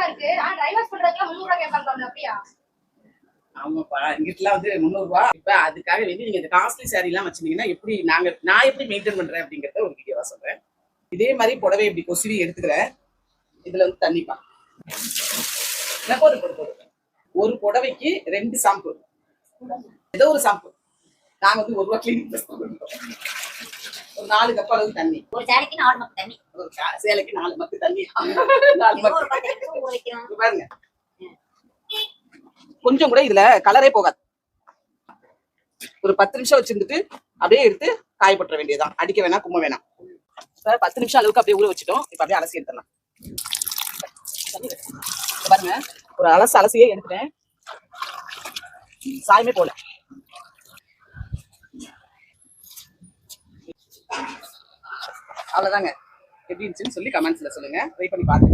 இருக்கு. டிரைவர்ஸ் பண்றதுக்கு 300 ரூபாய் கேட்பாங்க அப்படியா? ஆமாப்பா, இங்கிட்டலாம் வந்து 300 ரூபாய். இப்ப அதுக்காக வேண்டி நீங்க இந்த காஸ்ட்லி சாரி எல்லாம் வச்சிருந்தீங்கன்னா எப்படி நான் எப்படி மெயின்டைன் பண்றேன் அப்படிங்கறத ஒரு வீடியோவா சொல்றேன். இதே மாதிரி புடவை இப்படி கொசுவி எடுத்துக்கிறேன். இதுல வந்து தண்ணிப்பா போது ஒரு புடவைக்கு 2 ஷாம்பு, ஏதோ ஒரு ஷாம்பு. நாங்க வந்து 1 ரூபா கிளீனிங் ப்ளஸ் கொடுத்தோம். ஒரு 4 கப் அளவு தண்ணி. ஒரு சேலைக்கு 4 மக்கு தண்ணி. ஒரு சேலைக்கு 4 மக்கு தண்ணி. 4 மக்கு பாருங்க. கொஞ்சம் கூட இதுல கலரே போகாது. ஒரு 10 நிமிஷம் வச்சிருந்துட்டு அப்படியே எடுத்து காயப்பற்ற வேண்டியதுதான். அடிக்க வேணாம், கும்ப வேணாம். 10 நிமிஷம் அளவுக்கு அப்படியே ஊற வச்சுட்டோம். இப்ப அப்படியே அலசி எடுத்துடலாம். பாருங்க, ஒரு அலசியே எடுத்துட்டேன். சாயமே போல. அவ்வளவுதாங்க. எப்படி இருந்துச்சுன்னு சொல்லி கமெண்ட்ஸ்ல சொல்லுங்க. ட்ரை பண்ணி பாருங்க.